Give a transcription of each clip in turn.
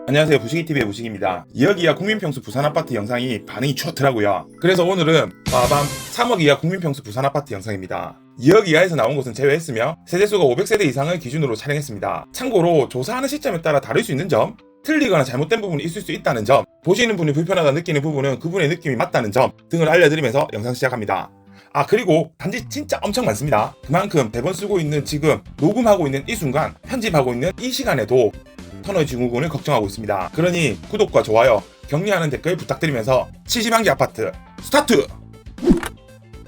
안녕하세요. 부식이TV의 부식입니다. 2억 이하 국민평수 부산아파트 영상이 반응이 좋더라고요. 그래서 오늘은 빠밤 3억 이하 국민평수 부산아파트 영상입니다. 2억 이하에서 나온 곳은 제외했으며 세대수가 500세대 이상을 기준으로 촬영했습니다. 참고로 조사하는 시점에 따라 다를 수 있는 점, 틀리거나 잘못된 부분이 있을 수 있다는 점, 보시는 분이 불편하다 느끼는 부분은 그분의 느낌이 맞다는 점 등을 알려드리면서 영상 시작합니다. 그리고 단지 진짜 엄청 많습니다. 그만큼 대본 쓰고 있는 지금 녹음하고 있는 이 순간, 편집하고 있는 이 시간에도 터널 증후군을 걱정하고 있습니다. 그러니 구독과 좋아요, 격려하는 댓글 부탁드리면서 71개 아파트 스타트!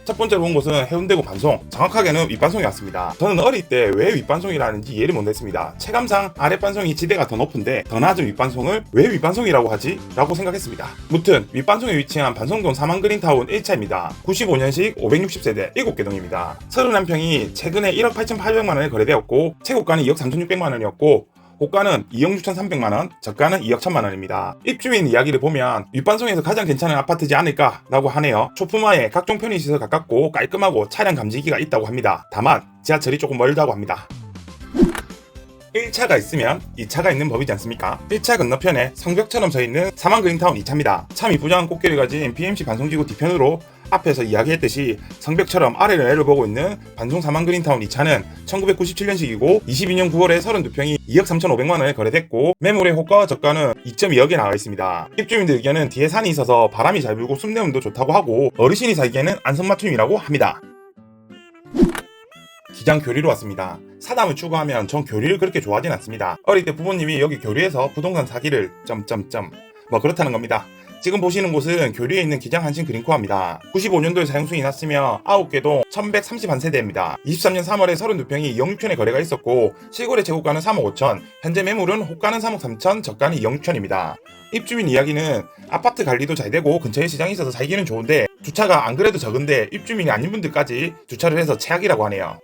첫 번째로 온 곳은 해운대구 반송, 정확하게는 윗반송이 왔습니다. 저는 어릴 때 왜 윗반송이라는지 이해를 못했습니다. 체감상 아랫반송이 지대가 더 높은데 더 낮은 윗반송을 왜 윗반송이라고 하지? 라고 생각했습니다. 무튼 윗반송에 위치한 반송동 사만그린타운 1차입니다. 95년식 560세대 7개 동입니다. 31평이 최근에 1억 8,800만원에 거래되었고 최고가는 2억 3,600만원이었고 고가는 2억 6,300만원, 저가는 2억 1,000만원입니다. 입주민 이야기를 보면 윗반송에서 가장 괜찮은 아파트지 않을까 라고 하네요. 초품화에 각종 편의시설 가깝고 깔끔하고 차량 감지기가 있다고 합니다. 다만 지하철이 조금 멀다고 합니다. 1차가 있으면 2차가 있는 법이지 않습니까? 1차 건너편에 성벽처럼 서있는 사만그린타운 2차입니다. 참 이쁘장한 꽃길을 가진 BMC 반송지구 뒤편으로 앞에서 이야기했듯이 성벽처럼 아래를 내려보고 있는 반송 사만그린타운 2차는 1997년식이고 22년 9월에 32평이 2억 3,500만원에 거래됐고 매물의 호가와 저가는 2.2억에 나와 있습니다. 입주민들 의견은 뒤에 산이 있어서 바람이 잘 불고 숲내음도 좋다고 하고 어르신이 살기에는 안성맞춤이라고 합니다. 기장 교리로 왔습니다. 사담을 추구하면 전 교리를 그렇게 좋아하진 않습니다. 어릴 때 부모님이 여기 교리에서 부동산 사기를 뭐 그렇다는 겁니다. 지금 보시는 곳은 교리에 있는 기장 한신 그린코어입니다. 95년도에 사용승이 났으며 9개동 1131세대입니다. 23년 3월에 32평이 2억 6천에 거래가 있었고 실거래 재고가는 3억 5천, 현재 매물은 호가는 3억 3천, 저가는 2억 6천입니다. 입주민 이야기는 아파트 관리도 잘 되고 근처에 시장이 있어서 살기는 좋은데 주차가 안 그래도 적은데 입주민이 아닌 분들까지 주차를 해서 최악이라고 하네요.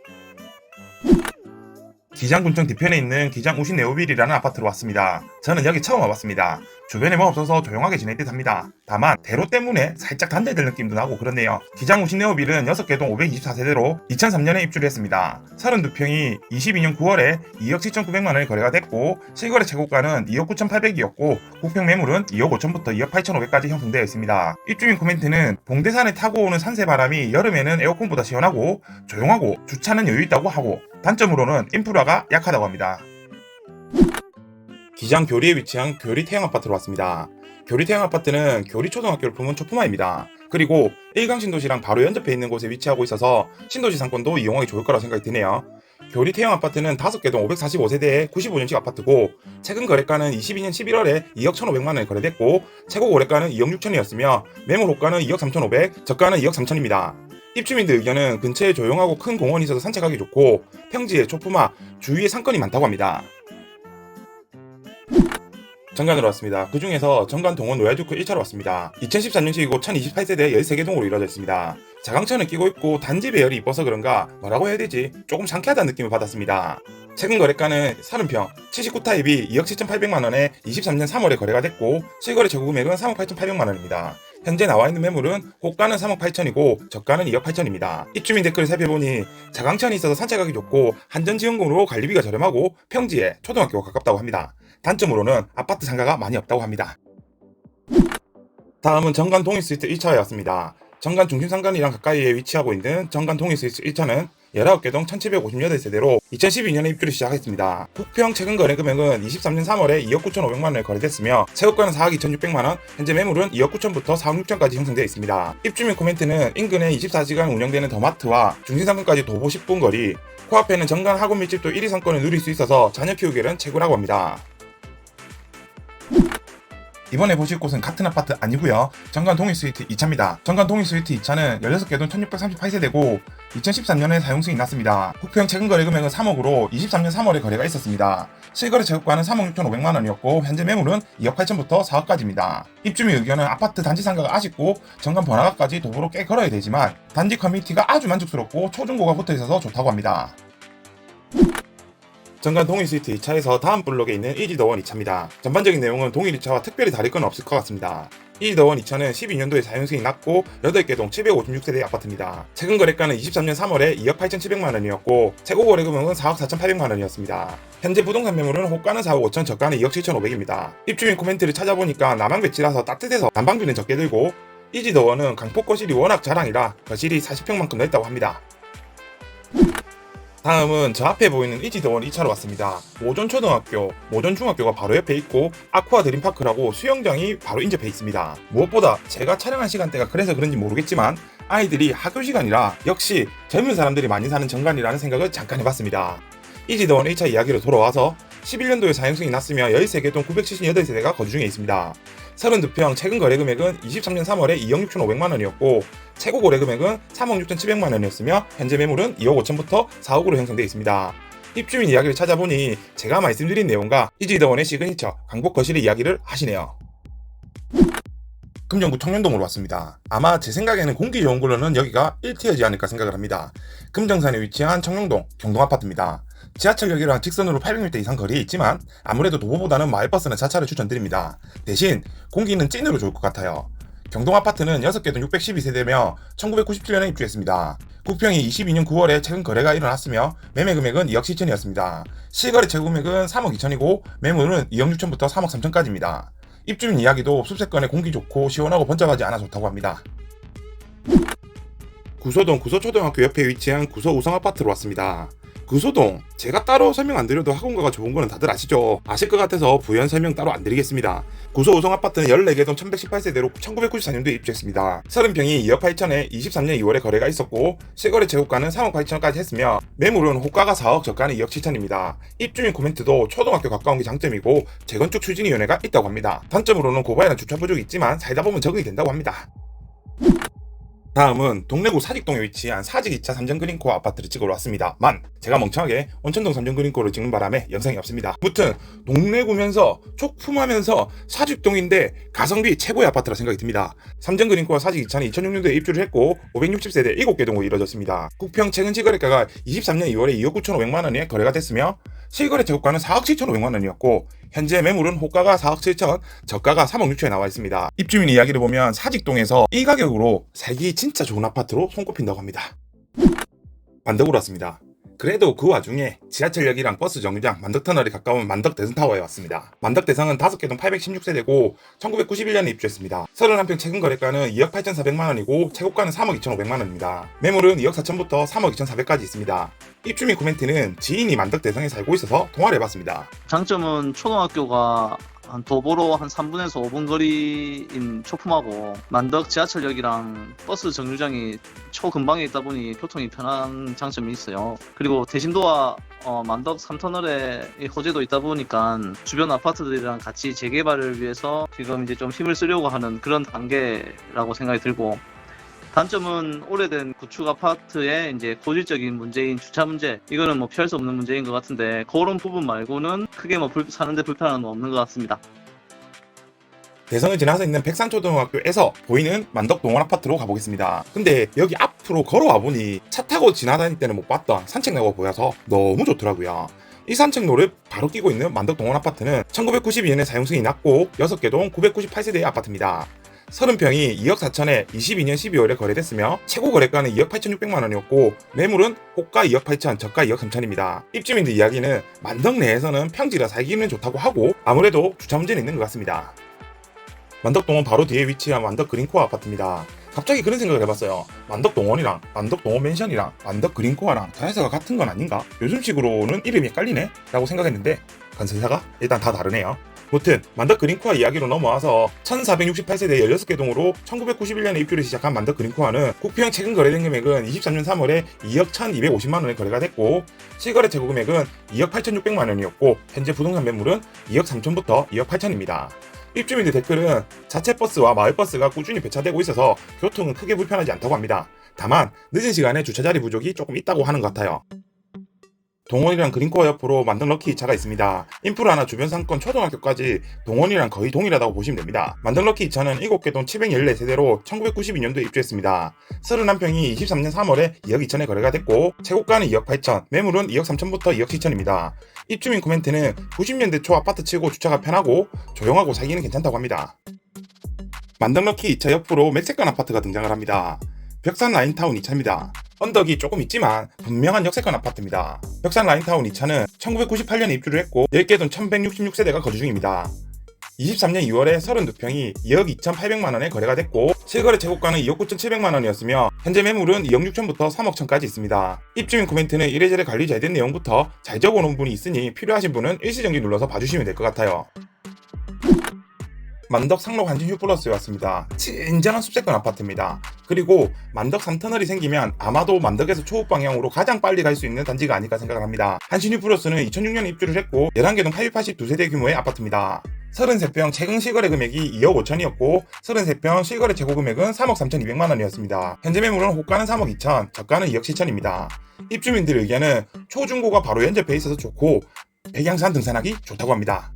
기장군청 뒤편에 있는 기장 우신 네오빌이라는 아파트로 왔습니다. 저는 여기 처음 와봤습니다. 주변에 뭐 없어서 조용하게 지낼 듯 합니다. 다만 대로 때문에 살짝 단대될 느낌도 나고 그렇네요. 기장 우신 네오빌은 6개동 524세대로 2003년에 입주를 했습니다. 32평이 22년 9월에 2억 7,900만원에 거래가 됐고 실거래 최고가는 2억 9,800이었고 국평 매물은 2억 5천부터 2억 8,500까지 형성되어 있습니다. 입주민 코멘트는 봉대산에 타고 오는 산세바람이 여름에는 에어컨보다 시원하고 조용하고 주차는 여유있다고 하고 단점으로는 인프라가 약하다고 합니다. 기장 교리에 위치한 교리 태형 아파트로 왔습니다. 교리 태형 아파트는 교리 초등학교를 품은 초품화입니다. 그리고 일강 신도시랑 바로 연접해 있는 곳에 위치하고 있어서 신도시 상권도 이용하기 좋을 거라고 생각이 드네요. 교리 태형 아파트는 5개동 545세대의 95년식 아파트고 최근 거래가는 22년 11월에 2억 1,500만원에 거래됐고 최고 거래가는 2억 6천이었으며 매물 호가는 2억 3,500, 저가는 2억 3천입니다. 입주민들 의견은 근처에 조용하고 큰 공원이 있어서 산책하기 좋고 평지에 초품화, 주위에 상권이 많다고 합니다. 정관으로 왔습니다. 그 중에서 정관 동원 노야주크 1차로 왔습니다. 2013년식이고 1028세대 13개 동으로 이루어져 있습니다. 자강천을 끼고 있고 단지 배열이 이뻐서 그런가 뭐라고 해야 되지? 조금 상쾌하다는 느낌을 받았습니다. 최근 거래가는 30평 79타입이 2억 7,800만원에 23년 3월에 거래가 됐고 실거래 재고 금액은 3억 8,800만원입니다. 현재 나와있는 매물은 고가는 3억 8천이고 저가는 2억 8천입니다. 입주민 댓글을 살펴보니 자강천이 있어서 산책하기 좋고 한전지원금으로 관리비가 저렴하고 평지에 초등학교가 가깝다고 합니다. 단점으로는 아파트 상가가 많이 없다고 합니다. 다음은 정관 동일스위트 1차에 왔습니다. 정관 중심상권이랑 가까이에 위치하고 있는 정관 동일스위트 1차는 19개동 1758세대로 2012년에 입주를 시작했습니다. 국평 최근 거래 금액은 23년 3월에 2억 9,500만원에 거래됐으며 최고가는 4억 2,600만원, 현재 매물은 2억 9천부터 4억 6천까지 형성되어 있습니다. 입주민 코멘트는 인근에 24시간 운영되는 더마트와 중심상권까지 도보 10분 거리, 코앞에는 정관 학원 밀집도 1위 상권을 누릴 수 있어서 자녀 키우기에는 최고라고 합니다. 이번에 보실 곳은 같은 아파트 아니고요. 정관 동일스위트 2차입니다. 정관 동일스위트 2차는 16개동 1638세대고 2013년에 사용승이 났습니다. 국평 최근 거래 금액은 3억으로 23년 3월에 거래가 있었습니다. 실거래 재고가는 3억 6,500만원이었고 현재 매물은 2억 8천부터 4억까지입니다. 입주민 의견은 아파트 단지 상가가 아쉽고 정관 번화가까지 도보로 꽤 걸어야 되지만 단지 커뮤니티가 아주 만족스럽고 초중고가 붙어있어서 좋다고 합니다. 정관 동일스위트 2차에서 다음 블록에 있는 이지더원 2차입니다. 전반적인 내용은 동일 2차와 특별히 다를 건 없을 것 같습니다. 이지더원 2차는 12년도에 사용승이 낮고 8개 동 756세대 아파트입니다. 최근 거래가는 23년 3월에 2억 8,700만원이었고 최고 거래금액은 4억 4,800만원이었습니다. 현재 부동산 매물은 호가는 4억 5천, 저가는 2억 7,500입니다. 입주민 코멘트를 찾아보니까 남항 배치라서 따뜻해서 난방비는 적게 들고 이지더원은 강폭 거실이 워낙 자랑이라 거실이 40평만큼 넓다고 합니다. 다음은 저 앞에 보이는 이지더원 2차로 왔습니다. 모전초등학교, 모전중학교가 바로 옆에 있고 아쿠아 드림파크라고 수영장이 바로 인접해 있습니다. 무엇보다 제가 촬영한 시간대가 그래서 그런지 모르겠지만 아이들이 학교 시간이라 역시 젊은 사람들이 많이 사는 정관이라는 생각을 잠깐 해봤습니다. 이지더원 1차 이야기로 돌아와서 11년도에 사용승이 났으며 13개 동 978세대가 거주 중에 있습니다. 32평 최근 거래 금액은 23년 3월에 2억 6,500만원이었고 최고 거래 금액은 3억 6,700만원이었으며 현재 매물은 2억 5천부터 4억으로 형성되어 있습니다. 입주민 이야기를 찾아보니 제가 말씀드린 내용과 이지더원의 시그니처 강북 거실의 이야기를 하시네요. 금정구 청년동으로 왔습니다. 아마 제 생각에는 공기 좋은 걸로는 여기가 1티어지 않을까 생각을 합니다. 금정산에 위치한 청년동 경동아파트입니다. 지하철역이랑 직선으로 800m 이상 거리에 있지만 아무래도 도보보다는 마을버스나 자차를 추천드립니다. 대신 공기는 찐으로 좋을 것 같아요. 경동아파트는 6개 동 612세대며 1997년에 입주했습니다. 국평이 22년 9월에 최근 거래가 일어났으며 매매 금액은 2억 7천이었습니다. 실거래 최고 금액은 3억 2천이고 매물은 2억 6천부터 3억 3천까지입니다. 입주민 이야기도 숲세권에 공기 좋고 시원하고 번잡하지 않아 좋다고 합니다. 구소동 구소초등학교 옆에 위치한 구소 우성아파트로 왔습니다. 구소동 제가 따로 설명 안 드려도 학원가가 좋은 거는 다들 아시죠? 아실 것 같아서 부연 설명 따로 안 드리겠습니다. 구소 우성아파트는 14개 동 1118세대로 1994년도에 입주했습니다. 30평이 2억 8천에 23년 2월에 거래가 있었고 실거래 재고가는 3억 8천까지 했으며 매물은 호가가 4억, 저가는 2억 7천입니다. 입주민 코멘트도 초등학교 가까운 게 장점이고 재건축 추진위원회가 있다고 합니다. 단점으로는 고바에는 주차 부족이 있지만 살다 보면 적응이 된다고 합니다. 다음은 동래구 사직동에 위치한 사직 2차 삼정그린코어 아파트를 찍으러 왔습니다. 제가 멍청하게 온천동 삼정그린코어를 찍는 바람에 영상이 없습니다. 아무튼 동래구면서 촉품하면서 사직동인데 가성비 최고의 아파트라 생각이 듭니다. 삼정그린코어 사직 2차는 2006년도에 입주를 했고 560세대 7개 동으로 이루어졌습니다. 국평 최근 실거래가가 23년 2월에 2억 9,500만원에 거래가 됐으며 실거래 재고가는 4억 7,500만원이었고 현재 매물은 호가가 4억 7천, 저가가 3억 6천에 나와 있습니다. 입주민 이야기를 보면 사직동에서 이 가격으로 살기 진짜 좋은 아파트로 손꼽힌다고 합니다. 만덕으로 왔습니다. 그래도 그 와중에 지하철역이랑 버스 정류장, 만덕터널이 가까운 만덕대성타워에 왔습니다. 만덕대성은 5개 동 816세대고 1991년에 입주했습니다. 31평 최근 거래가는 2억 8,400만원이고 최고가는 3억 2,500만원입니다. 매물은 2억 4천부터 3억 2,400까지 있습니다. 입주민 코멘트는 지인이 만덕대성에 살고 있어서 통화를 해봤습니다. 장점은 초등학교가 도보로 한 3분에서 5분 거리인 촉품하고 만덕 지하철역이랑 버스 정류장이 초근방에 있다 보니 교통이 편한 장점이 있어요. 그리고 대신도와 만덕 3터널에 호재도 있다 보니까 주변 아파트들이랑 같이 재개발을 위해서 지금 이제 좀 힘을 쓰려고 하는 그런 단계라고 생각이 들고, 단점은 오래된 구축 아파트의 이제 고질적인 문제인 주차 문제, 이거는 뭐 피할 수 없는 문제인 것 같은데 그런 부분 말고는 크게 뭐 사는데 불편함은 없는 것 같습니다. 대성을 지나서 있는 백산초등학교에서 보이는 만덕동원 아파트로 가보겠습니다. 근데 여기 앞으로 걸어와 보니 차 타고 지나다닐 때는 못 봤던 산책로가 보여서 너무 좋더라고요. 이 산책로를 바로 끼고 있는 만덕동원 아파트는 1992년에 사용승이 났고 6개 동 998세대의 아파트입니다. 30평이 2억 4천에 22년 12월에 거래됐으며 최고 거래가는 2억 8,600만원이었고 매물은 호가 2억 8천, 저가 2억 3천입니다. 입주민들 이야기는 만덕 내에서는 평지라 살기는 좋다고 하고 아무래도 주차 문제는 있는 것 같습니다. 만덕동원 바로 뒤에 위치한 만덕 그린코어 아파트입니다. 갑자기 그런 생각을 해봤어요. 만덕동원이랑 만덕동원 맨션이랑 만덕 그린코어랑 자회사가 같은 건 아닌가? 요즘식으로는 이름이 헷갈리네? 라고 생각했는데 건설사가 일단 다 다르네요. 무튼 만덕 그린코어 이야기로 넘어와서 1468세대 16개 동으로 1991년에 입주를 시작한 만덕 그린코어는 국평 최근 거래된 금액은 23년 3월에 2억 1250만원에 거래가 됐고 실거래 재고 금액은 2억 8600만원이었고 현재 부동산 매물은 2억 3천부터 2억 8천입니다. 입주민들 댓글은 자체 버스와 마을버스가 꾸준히 배차되고 있어서 교통은 크게 불편하지 않다고 합니다. 다만 늦은 시간에 주차자리 부족이 조금 있다고 하는 것 같아요. 동원이랑 그린코어 옆으로 만덕 럭키 2차가 있습니다. 인프라나 주변 상권 초등학교까지 동원이랑 거의 동일하다고 보시면 됩니다. 만덕 럭키 2차는 7개 동 714세대로 1992년도에 입주했습니다. 31평이 23년 3월에 2억 2천에 거래가 됐고 최고가는 2억 8천, 매물은 2억 3천부터 2억 7천입니다. 입주민 코멘트는 90년대 초 아파트 치고 주차가 편하고 조용하고 살기는 괜찮다고 합니다. 만덕너키 2차 옆으로 맥세권 아파트가 등장을 합니다. 벽산 라인타운 2차입니다. 언덕이 조금 있지만 분명한 역세권 아파트입니다. 벽산 라인타운 2차는 1998년에 입주를 했고 10개 동 1166세대가 거주 중입니다. 23년 2월에 32평이 2억 2,800만원에 거래가 됐고 실거래 최고가는 2억 9,700만원이었으며 현재 매물은 2억 6천부터 3억 천까지 있습니다. 입주민 코멘트는 이래저래 관리 잘 된 내용부터 잘 적어놓은 분이 있으니 필요하신 분은 일시정지 눌러서 봐주시면 될 것 같아요. 만덕 상록 한진 휴플러스에 왔습니다. 진정한 숲세권 아파트입니다. 그리고 만덕 3터널이 생기면 아마도 만덕에서 초읍 방향으로 가장 빨리 갈 수 있는 단지가 아닐까 생각을 합니다. 한신 휴플러스는 2006년에 입주를 했고 11개 동 882세대 규모의 아파트입니다. 33평 최근 실거래 금액이 2억 5천이었고 33평 실거래 재고 금액은 3억 3,200만원이었습니다. 현재 매물은 호가는 3억 2천, 저가는 2억 7천입니다. 입주민들의 의견은 초중고가 바로 연접해 있어서 좋고 백양산 등산하기 좋다고 합니다.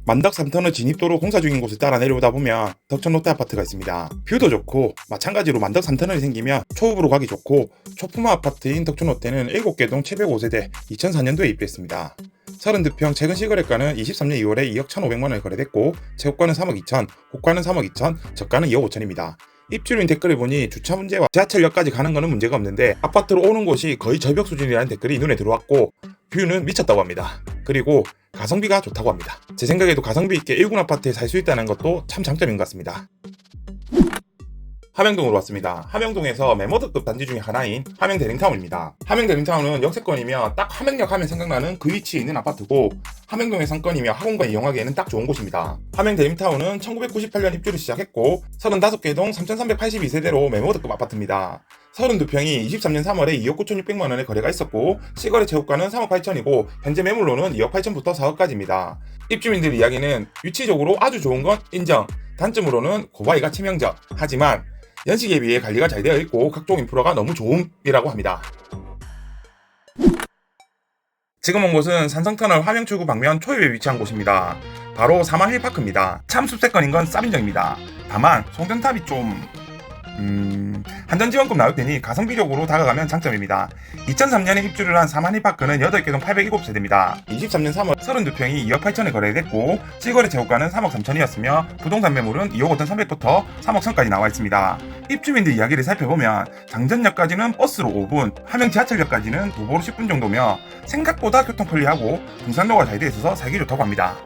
만덕 3터널 진입도로 공사 중인 곳을 따라 내려오다 보면 덕천 롯데아파트가 있습니다. 뷰도 좋고 마찬가지로 만덕 3터널이 생기면 초읍으로 가기 좋고 초품화 아파트인 덕천 롯데는 7개 동 705세대 2004년도에 입주했습니다. 32평 최근 실거래가는 23년 2월에 2억 1,500만원에 거래됐고 최고가는 3억 2천, 호가는 3억 2천, 저가는 2억 5천입니다. 입주민 댓글을 보니 주차 문제와 지하철역까지 가는 거는 문제가 없는데 아파트로 오는 곳이 거의 절벽 수준이라는 댓글이 눈에 들어왔고 뷰는 미쳤다고 합니다. 그리고 가성비가 좋다고 합니다. 제 생각에도 가성비 있게 1군 아파트에 살 수 있다는 것도 참 장점인 것 같습니다. 함영동으로 왔습니다. 함영동에서 메모드급 단지 중에 하나인 함영대림타운입니다. 함영대림타운은 역세권이며 딱 함영역 하면 생각나는 그 위치에 있는 아파트고 함영동의 상권이며 학원과 이용하기에는 딱 좋은 곳입니다. 함영대림타운은 1998년 입주를 시작했고 35개 동 3,382세대로 메모드급 아파트입니다. 32평이 23년 3월에 2억 9,600만원에 거래가 있었고 실거래 최고가는 3억 8천이고 현재 매물로는 2억 8천부터 4억까지입니다. 입주민들 이야기는 위치적으로 아주 좋은 건 인정, 단점으로는 고바위가 치명적, 하지만 연식에 비해 관리가 잘 되어 있고 각종 인프라가 너무 좋음이라고 합니다. 지금 온 곳은 산성터널 화명출구 방면 초입에 위치한 곳입니다. 바로 사마힐파크입니다. 참 숲세권인 건 쌉인정입니다. 다만 송전탑이 좀... 한전지원금 나올 테니 가성비적으로 다가가면 장점입니다. 2003년에 입주를 한 사마힐파크는 8개 동 807세대입니다. 23년 3월 32평이 2억 8천에 거래됐고 실거래 재고가는 3억 3천이었으며 부동산 매물은 2억 5천 3백부터 3억 천까지 나와 있습니다. 입주민들 이야기를 살펴보면 장전역까지는 버스로 5분, 함영 지하철역까지는 도보로 10분 정도며 생각보다 교통 편리하고 등산로가 잘 되어 있어서 살기 좋다고 합니다.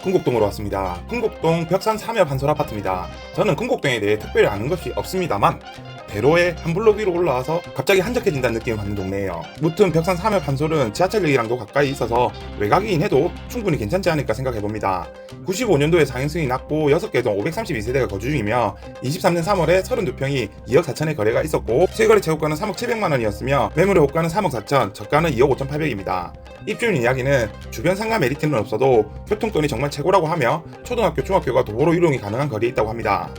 금곡동으로 왔습니다. 금곡동 벽산 3엽 한솔 아파트입니다. 저는 금곡동에 대해 특별히 아는 것이 없습니다만 대로에 한 블록 위로 올라와서 갑자기 한적해진다는 느낌을 받는 동네예요. 무튼 벽산 3엽 한솔은 지하철역이랑도 가까이 있어서 외곽이긴 해도 충분히 괜찮지 않을까 생각해봅니다. 95년도에 상인승이 났고 6개 동 532세대가 거주 중이며 23년 3월에 32평이 2억 4천에 거래가 있었고 실거래 최고가는 3억 700만원이었으며 매물의 호가는 3억 4천, 저가는 2억 5천 8백입니다. 입주민 이야기는 주변 상가 메리트는 없어도 교통권이 정말 최고라고 하며 초등학교, 중학교가 도보로 이동이 가능한 거리에 있다고 합니다.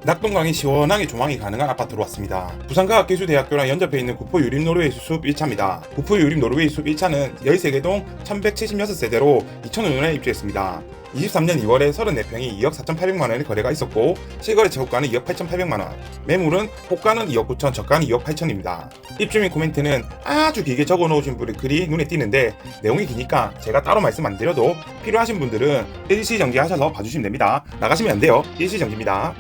낙동강이 시원하게 조망이 가능한 아파트로 왔습니다. 부산과학기술대학교랑 연접해 있는 구포 유림 노르웨이 숲 1차입니다. 구포 유림 노르웨이 숲 1차는 13개 동 1176세대로 2005년에 입주했습니다. 23년 2월에 34평이 2억 4,800만원의 거래가 있었고 실거래 재고가는 2억 8,800만원, 매물은 호가는 2억 9천, 저가는 2억 8천입니다. 입주민 코멘트는 아주 길게 적어놓으신 분의 글이 눈에 띄는데 내용이 기니까 제가 따로 말씀 안 드려도 필요하신 분들은 일시정지하셔서 봐주시면 됩니다. 나가시면 안 돼요. 일시정지입니다.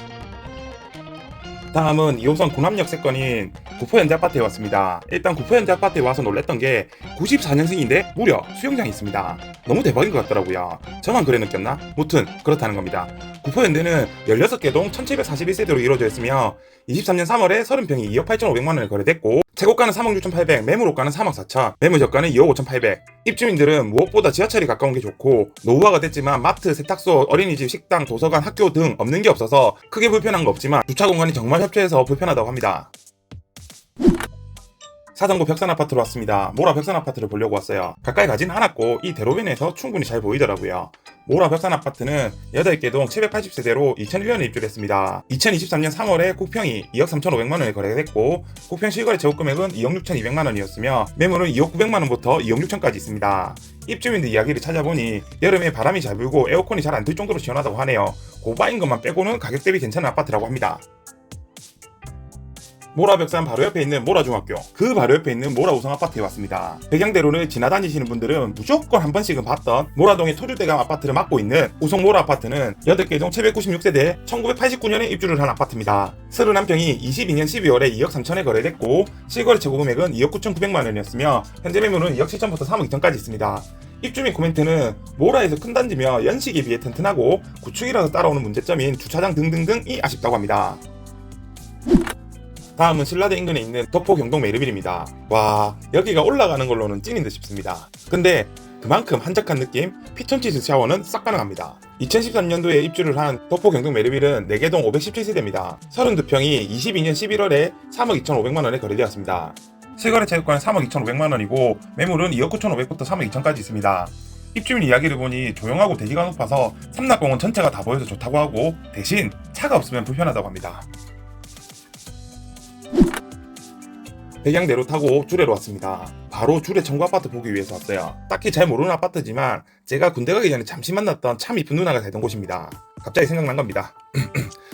다음은 2호선 군함역세권인 구포현대아파트에 왔습니다. 일단 구포현대아파트에 와서 놀랬던 게 94년생인데 무려 수영장이 있습니다. 너무 대박인 것 같더라고요. 저만 그래 느꼈나? 무튼 그렇다는 겁니다. 구포현대는 16개 동 1741세대로 이루어져 있으며 23년 3월에 30평이 2억 8,500만원에 거래됐고 최고가는 3억 6,800, 매물 호가는 3억 4천, 매물 저가는 2억 5,800. 입주민들은 무엇보다 지하철이 가까운 게 좋고 노후화가 됐지만 마트, 세탁소, 어린이집, 식당, 도서관, 학교 등 없는 게 없어서 크게 불편한 거 없지만 주차 공간이 정말 협소해서 불편하다고 합니다. 사당구 벽산아파트로 왔습니다. 모라 벽산아파트를 보려고 왔어요. 가까이 가진 않았고 이 대로변에서 충분히 잘 보이더라고요. 모라 벽산아파트는 8개 동 780세대로 2001년에 입주를 했습니다. 2023년 3월에 국평이 2억 3,500만원에 거래됐고 국평 실거래 재고금액은 2억 6,200만원이었으며 매물은 2억 900만원부터 2억 6천까지 있습니다. 입주민들 이야기를 찾아보니 여름에 바람이 잘 불고 에어컨이 잘 안 틀 정도로 시원하다고 하네요. 고바인 것만 빼고는 가격 대비 괜찮은 아파트라고 합니다. 모라벽산 바로 옆에 있는 모라중학교, 그 바로 옆에 있는 모라우성아파트에 왔습니다. 백양대로를 지나다니시는 분들은 무조건 한 번씩은 봤던 모라동의 토주대감 아파트를 맡고 있는 우성모라아파트는 8개동 796세대에 1989년에 입주를 한 아파트입니다. 31평이 22년 12월에 2억 3천에 거래됐고 실거래 최고 금액은 2억 9,900만 원이었으며 현재 매물은 2억 7천부터 3억 2천까지 있습니다. 입주민 코멘트는 모라에서 큰 단지며 연식에 비해 튼튼하고 구축이라서 따라오는 문제점인 주차장 등등등이 아쉽다고 합니다. 다음은 신라대 인근에 있는 덕포 경동 메르빌입니다. 와, 여기가 올라가는 걸로는 찐인 듯 싶습니다. 근데 그만큼 한적한 느낌, 피톤치즈 샤워는 싹 가능합니다. 2013년도에 입주를 한 덕포 경동 메르빌은 4개동 517세대입니다. 32평이 22년 11월에 3억 2,500만원에 거래되었습니다. 실거래 체육관은 3억 2,500만원이고 매물은 2억 9,500부터 3억 2천까지 있습니다. 입주민 이야기를 보니 조용하고 대기가 높아서 삼락공원 전체가 다 보여서 좋다고 하고 대신 차가 없으면 불편하다고 합니다. 백양대로 타고 주례로 왔습니다. 바로 주례 청구아파트 보기 위해서 왔어요. 딱히 잘 모르는 아파트지만 제가 군대 가기 전에 잠시 만났던 참 이쁜 누나가 살던 곳입니다. 갑자기 생각난 겁니다.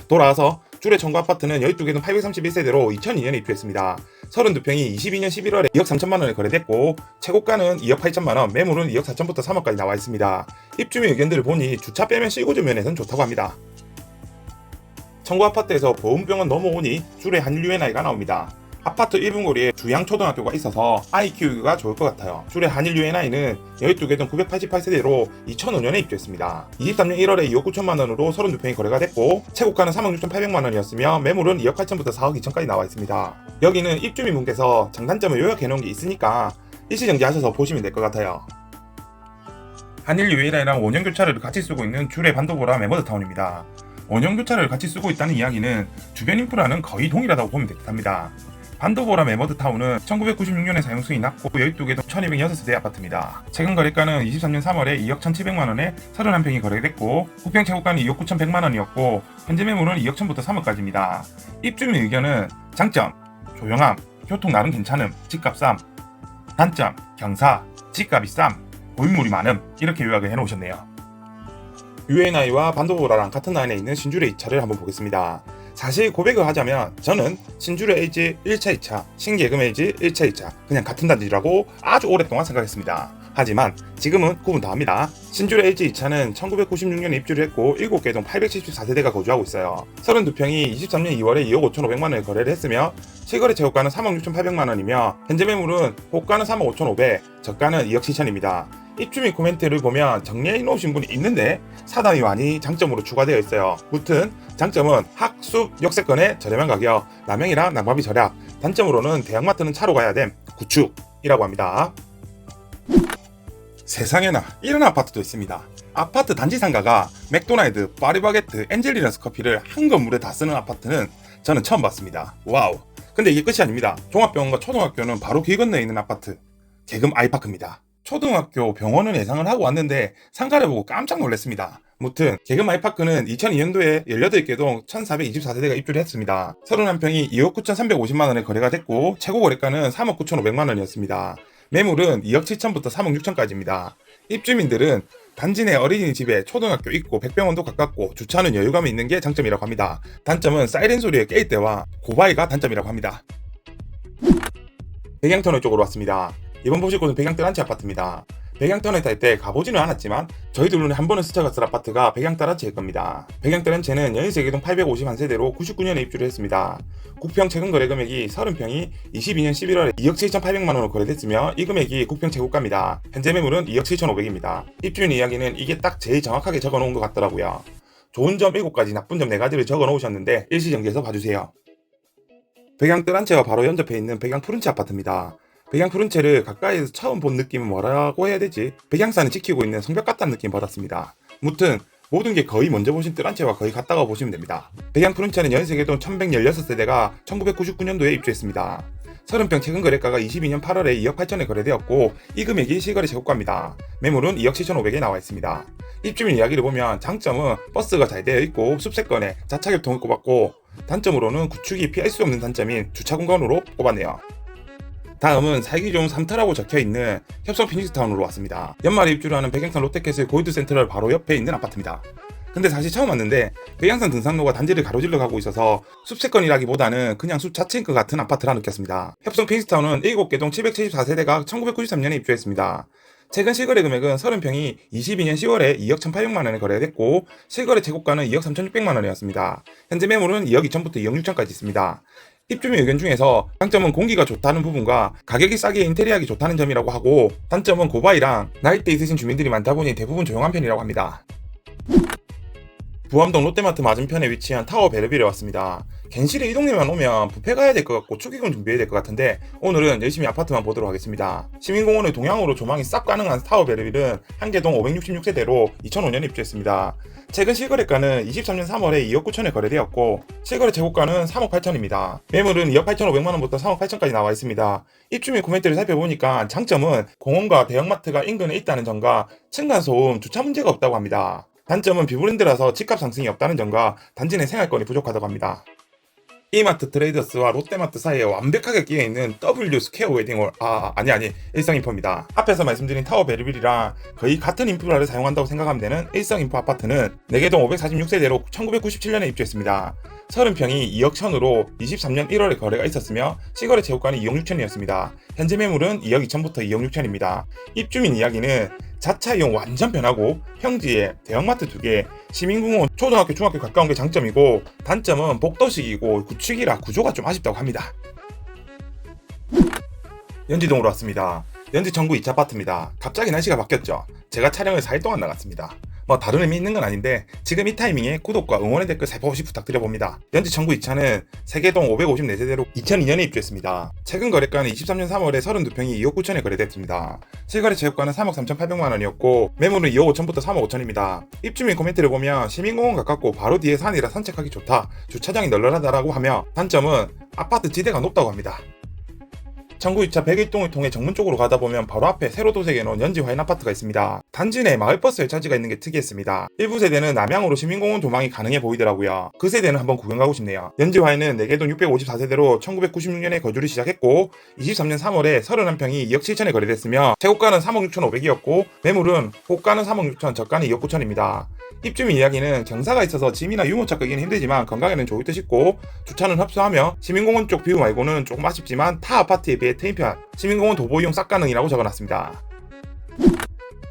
돌아와서 주례 청구아파트는 12개동 831세대로 2002년에 입주했습니다. 32평이 22년 11월에 2억 3천만원에 거래됐고 최고가는 2억 8천만원, 매물은 2억 4천부터 3억까지 나와 있습니다. 입주민 의견들을 보니 주차 빼면 실거주 면에서는 좋다고 합니다. 청구아파트에서 보험병원 넘어오니 주례 한일 UNI가 나옵니다. 아파트 1분 거리에 주양초등학교가 있어서 아이 키우기가 좋을 것 같아요. 주례 한일 UNI는 12개동 988세대로 2005년에 입주했습니다. 23년 1월에 2억 9천만원으로 32평이 거래가 됐고 최고가는 3억 6,800만원이었으며 매물은 2억 8천부터 4억 2천까지 나와 있습니다. 여기는 입주민분께서 장단점을 요약해놓은 게 있으니까 일시정지하셔서 보시면 될 것 같아요. 한일 UNI랑 원형교차로를 같이 쓰고 있는 주례 반도보라 메머드타운입니다. 원형교차로를 같이 쓰고 있다는 이야기는 주변 인프라는 거의 동일하다고 보면 되겠답니다. 반도보라 메머드타운은 1996년에 사용승이 났고 12개동 1206세대 아파트입니다. 최근 거래가는 23년 3월에 2억 1,700만원에 31평이 거래됐고 국평 최고가는 2억 9,100만원이었고 현재 매물은 2억 1,000부터 3억까지입니다. 입주민 의견은 장점, 조용함, 교통 나름 괜찮음, 집값 쌈, 단점, 경사, 집값이 쌈, 고인물이 많음, 이렇게 요약을 해놓으셨네요. UNI와 반도보라랑 같은 라인에 있는 신주례 2차를 한번 보겠습니다. 사실 고백을 하자면 저는 신주례 LG 1차 2차, 신계금 LG 1차 2차 그냥 같은 단지라고 아주 오랫동안 생각했습니다. 하지만 지금은 구분 다 합니다. 신주례 LG 2차는 1996년에 입주를 했고 7개동 874세대가 거주하고 있어요. 32평이 23년 2월에 2억 5,500만원에 거래를 했으며 실거래 최고가는 3억 6,800만원이며 현재 매물은 고가는 3억 5,500, 저가는 2억 7천입니다. 입주민 코멘트를 보면 정리해 놓으신 분이 있는데 사담이 많이 장점으로 추가되어 있어요. 무튼 장점은 학습 역세권의 저렴한 가격, 남양이랑 난방비 절약, 단점으로는 대형마트는 차로 가야 됨, 구축이라고 합니다. 세상에나 이런 아파트도 있습니다. 아파트 단지 상가가 맥도날드, 파리바게트, 엔젤리너스 커피를 한 건물에 다 쓰는 아파트는 저는 처음 봤습니다. 와우. 근데 이게 끝이 아닙니다. 종합병원과 초등학교는 바로 길 건너에 있는 아파트, 계금 아이파크입니다. 초등학교, 병원은 예상을 하고 왔는데 상가를 보고 깜짝 놀랐습니다. 무튼 계금 아이파크는 2002년도에 18개동 1424세대가 입주를 했습니다. 31평이 2억 9,350만원에 거래가 됐고 최고 거래가는 3억 9,500만원이었습니다. 매물은 2억 7천부터 3억 6천까지입니다. 입주민들은 단지 내 어린이집에 초등학교 있고 백병원도 가깝고 주차하는 여유감이 있는 게 장점이라고 합니다. 단점은 사이렌 소리에 깰 때와 고바위가 단점이라고 합니다. 백양터널 쪽으로 왔습니다. 이번 보실 곳은 백양뜰 한치 아파트입니다. 백양터널 탈 때 가보지는 않았지만 저희들 눈에 한 번은 스쳐갔을 아파트가 백양뜰 한치일 겁니다. 백양뜰 한치는 13개동 851세대로 99년에 입주를 했습니다. 국평 최근 거래 금액이 30평이 22년 11월에 2억 7,800만원으로 거래됐으며 이 금액이 국평 최고가입니다. 현재 매물은 2억 7,500입니다. 입주인 이야기는 이게 딱 제일 정확하게 적어놓은 것 같더라고요. 좋은 점 7가지, 나쁜 점 4가지를 적어놓으셨는데 일시정지해서 봐주세요. 백양뜰 한치와 바로 연접해 있는 백양 푸른치 아파트입니다. 백양 푸른채를 가까이서 처음 본 느낌은 뭐라고 해야 되지? 백양산을 지키고 있는 성벽 같다는 느낌 받았습니다. 무튼 모든 게 거의 먼저 보신 뜰한채와 거의 같다고 보시면 됩니다. 백양 푸른채는 13개동 1116세대가 1999년도에 입주했습니다. 30평 최근 거래가가 22년 8월에 2억 8천에 거래되었고 이 금액이 실거래 최고가입니다. 매물은 2억 7,500에 나와 있습니다. 입주민 이야기를 보면 장점은 버스가 잘 되어 있고 숲세권에 자차교통을 꼽았고 단점으로는 구축이 피할 수 없는 단점인 주차 공간으로 꼽았네요. 다음은 살기 좋은 3타라고 적혀있는 협성 피닉스타운으로 왔습니다. 연말에 입주를 하는 백양산 롯데캐슬 골드센트럴 바로 옆에 있는 아파트입니다. 근데 사실 처음 왔는데 백양산 등산로가 단지를 가로질러 가고 있어서 숲세권이라기보다는 그냥 숲 자체인 것 같은 아파트라 느꼈습니다. 협성 핑스타운은 7개동 774세대가 1993년에 입주했습니다. 최근 실거래 금액은 30평이 22년 10월에 2억 1,800만 원에 거래됐고 실거래 최고가는 2억 3,600만 원이었습니다. 현재 매물은 2억 2천부터 2억 6천까지 있습니다. 입주민 의견 중에서 장점은 공기가 좋다는 부분과 가격이 싸게 인테리어하기 좋다는 점이라고 하고, 단점은 고바이랑 나이대 있으신 주민들이 많다 보니 대부분 조용한 편이라고 합니다. 부암동 롯데마트 맞은편에 위치한 타워 베르빌에 왔습니다. 괜시리 이 동네만 오면 뷔페 가야 될 것 같고 축의금 준비해야 될 것 같은데 오늘은 열심히 아파트만 보도록 하겠습니다. 시민공원의 동향으로 조망이 싹 가능한 타워 베르빌은 한 개동 566세대로 2005년에 입주했습니다. 최근 실거래가는 23년 3월에 2억 9천에 거래되었고 실거래 최고가는 3억 8천입니다. 매물은 2억 8,500만원부터 3억 8천까지 나와 있습니다. 입주민 코멘트를 살펴보니까 장점은 공원과 대형마트가 인근에 있다는 점과 층간소음, 주차 문제가 없다고 합니다. 단점은 비브랜드라서 집값 상승이 없다는 점과 단지 내 생활권이 부족하다고 합니다. 이마트 트레이더스와 롯데마트 사이에 완벽하게 끼어있는 W 스퀘어 웨딩홀, 일성인포입니다. 앞에서 말씀드린 타워 베르빌이랑 거의 같은 인프라를 사용한다고 생각하면 되는 일성인포 아파트는 4개동 546세대로 1997년에 입주했습니다. 30평이 2억 1천으로 23년 1월에 거래가 있었으며 실거래 최고가는 2억 6천이었습니다. 현재 매물은 2억 2천부터 2억 6천입니다. 입주민 이야기는 자차 이용 완전 편하고 평지에 대형마트 2개, 시민공원, 초등학교, 중학교 가까운 게 장점이고 단점은 복도식이고 구축이라 구조가 좀 아쉽다고 합니다. 연지동으로 왔습니다. 연지 청구 2차 아파트입니다. 갑자기 날씨가 바뀌었죠. 제가 촬영을 4일 동안 나갔습니다. 다른 의미 있는 건 아닌데 지금 이 타이밍에 구독과 응원의 댓글 살포시 부탁드려봅니다. 연지 청구 2차는 세계동 554세대로 2002년에 입주했습니다. 최근 거래가는 23년 3월에 32평이 2억 9천에 거래됐습니다. 실거래 최고가는 3억 3,800만 원이었고 매물은 2억 5천부터 3억 5천입니다. 입주민 코멘트를 보면 시민공원 가깝고 바로 뒤에 산이라 산책하기 좋다, 주차장이 널널하다라고 하며 단점은 아파트 지대가 높다고 합니다. 청구 2차 101동을 통해 정문 쪽으로 가다 보면 바로 앞에 새로 도색해놓은 연지 화인 아파트가 있습니다. 단지 내 마을버스 열차지가 있는 게 특이했습니다. 일부 세대는 남향으로 시민공원 조망이 가능해 보이더라고요. 그 세대는 한번 구경 가고 싶네요. 연지 화인은 4개동 654세대로 1996년에 거주를 시작했고 23년 3월에 31평이 2억 7천에 거래됐으며 최고가는 3억 6,500이었고 매물은 호가는 3억 6천, 저가는 2억 9천입니다. 입주민 이야기는 경사가 있어서 짐이나 유모차 끄기는 힘들지만 건강에는 좋을 듯 싶고 주차는 협소하며 시민공원 쪽 뷰 말고는 조금 아쉽지만 타 아파트에 비해 트임편, 시민공원 도보 이용 싹 가능이라고 적어놨습니다.